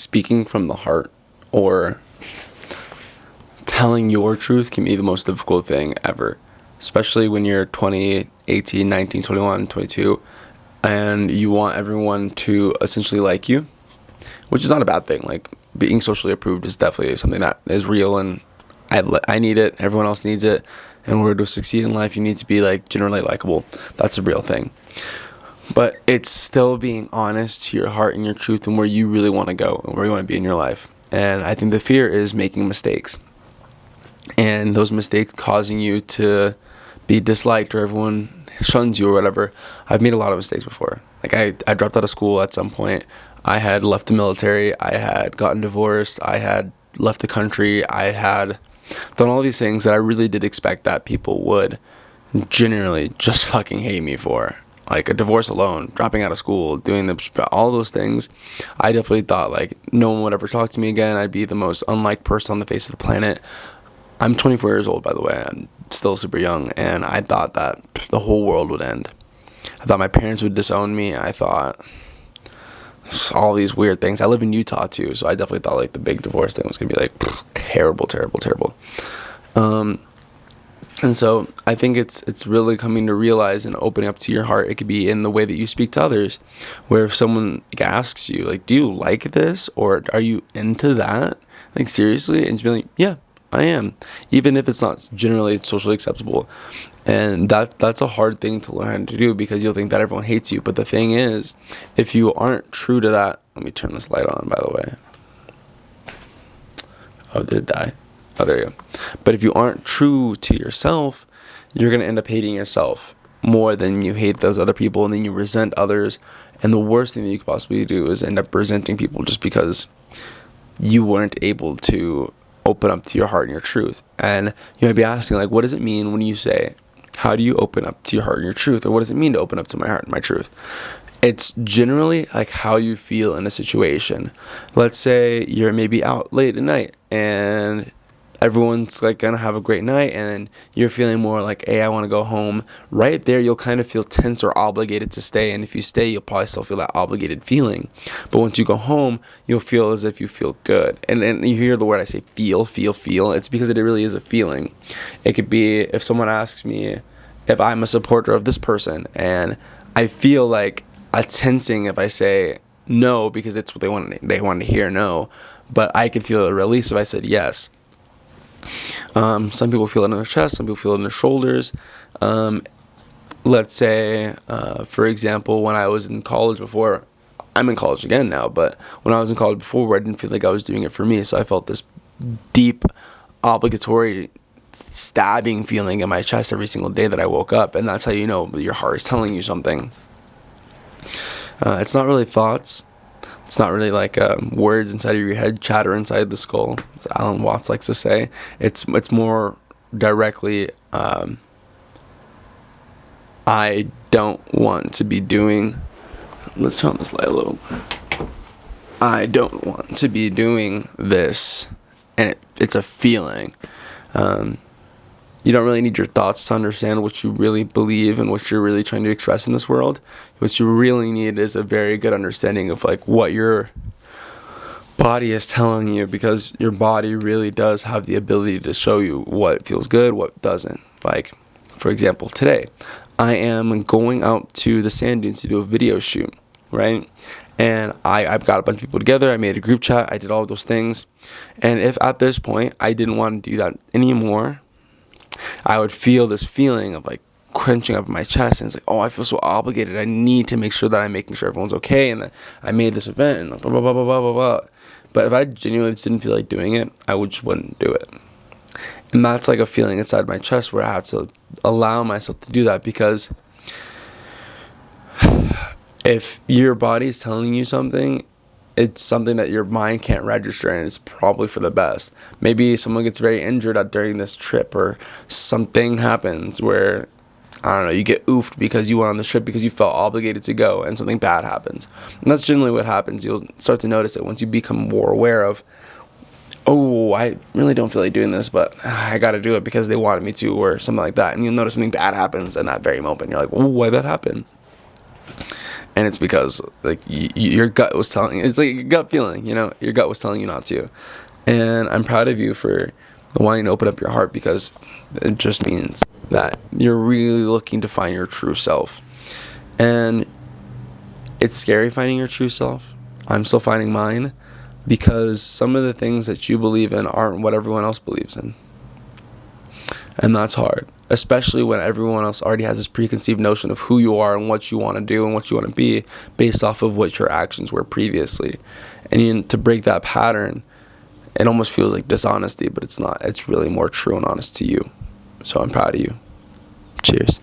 speaking from the heart or telling your truth can be the most difficult thing ever, especially when you're 20, 18, 19, 21, 22, and you want everyone to essentially like you, which is not a bad thing. Like, being socially approved is definitely something that is real, and I need it, everyone else needs it. In order to succeed in life, you need to be like generally likable. That's a real thing. But it's still being honest to your heart and your truth and where you really want to go and where you want to be in your life. And I think the fear is making mistakes, and those mistakes causing you to be disliked or everyone shuns you or whatever. I've made a lot of mistakes before. Like, I dropped out of school at some point. I had left the military. I had gotten divorced. I had left the country. I had done all these things that I really did expect that people would generally just fucking hate me for. Like, a divorce alone, dropping out of school, doing all those things. I definitely thought, like, no one would ever talk to me again. I'd be the most unliked person on the face of the planet. I'm 24 years old, by the way. I'm still super young, and I thought that the whole world would end. I thought my parents would disown me. I thought all these weird things. I live in Utah too, so I definitely thought like the big divorce thing was gonna be like terrible. And so I think it's really coming to realize and opening up to your heart. It could be in the way that you speak to others, where if someone asks you like, do you like this, or are you into that, like, seriously, and just be like, yeah, I am, even if it's not generally socially acceptable. And that's a hard thing to learn to do, because you'll think that everyone hates you. But the thing is, if you aren't true to that, let me turn this light on, by the way. Oh, did it die? Oh, there you go. But if you aren't true to yourself, you're going to end up hating yourself more than you hate those other people, and then you resent others. And the worst thing that you could possibly do is end up resenting people just because you weren't able to open up to your heart and your truth. And you might be asking, like, what does it mean when you say, how do you open up to your heart and your truth? Or what does it mean to open up to my heart and my truth? It's generally like how you feel in a situation. Let's say you're maybe out late at night and everyone's like gonna have a great night, and you're feeling more like, hey, I want to go home. Right there, you'll kind of feel tense or obligated to stay, and if you stay, you'll probably still feel that obligated feeling. But once you go home, you'll feel as if you feel good. And you hear the word I say, feel. It's because it really is a feeling. It could be if someone asks me if I'm a supporter of this person, and I feel like a tensing if I say no, because it's what they want to hear, no. But I could feel a release if I said yes. Some people feel it in their chest, some people feel it in their shoulders. Let's say, for example, when I was in college before, I'm in college again now, but when I was in college before, I didn't feel like I was doing it for me, so I felt this deep, obligatory, stabbing feeling in my chest every single day that I woke up, and that's how you know your heart is telling you something. It's not really thoughts. It's not really like words inside of your head, chatter inside the skull, as Alan Watts likes to say. It's more directly, I don't want to be doing, let's turn this light a little. I don't want to be doing this, and it's a feeling. You don't really need your thoughts to understand what you really believe and what you're really trying to express in this world. What you really need is a very good understanding of like what your body is telling you, because your body really does have the ability to show you what feels good, what doesn't. Like, for example, today I am going out to the sand dunes to do a video shoot, right? And I've got a bunch of people together. I made a group chat. I did all of those things. And if at this point I didn't want to do that anymore, I would feel this feeling of like quenching up in my chest, and it's like, oh, I feel so obligated. I need to make sure that I'm making sure everyone's okay, and that I made this event, and blah, blah, blah, blah, blah, blah. But if I genuinely just didn't feel like doing it, I just wouldn't do it. And that's like a feeling inside my chest where I have to allow myself to do that, because if your body is telling you something, it's something that your mind can't register, and it's probably for the best. Maybe someone gets very injured during this trip, or something happens where, I don't know, you get oofed because you went on the trip because you felt obligated to go, and something bad happens. And that's generally what happens. You'll start to notice it once you become more aware of, oh, I really don't feel like doing this, but I got to do it because they wanted me to, or something like that. And you'll notice something bad happens in that very moment. You're like, oh, why'd that happen? And it's because like your gut was telling, it's like a gut feeling, you know, your gut was telling you not to. And I'm proud of you for wanting to open up your heart, because it just means that you're really looking to find your true self. And it's scary finding your true self. I'm still finding mine, because some of the things that you believe in aren't what everyone else believes in. And that's hard, especially when everyone else already has this preconceived notion of who you are and what you want to do and what you want to be based off of what your actions were previously. And to break that pattern, it almost feels like dishonesty, but it's not. It's really more true and honest to you. So I'm proud of you. Cheers.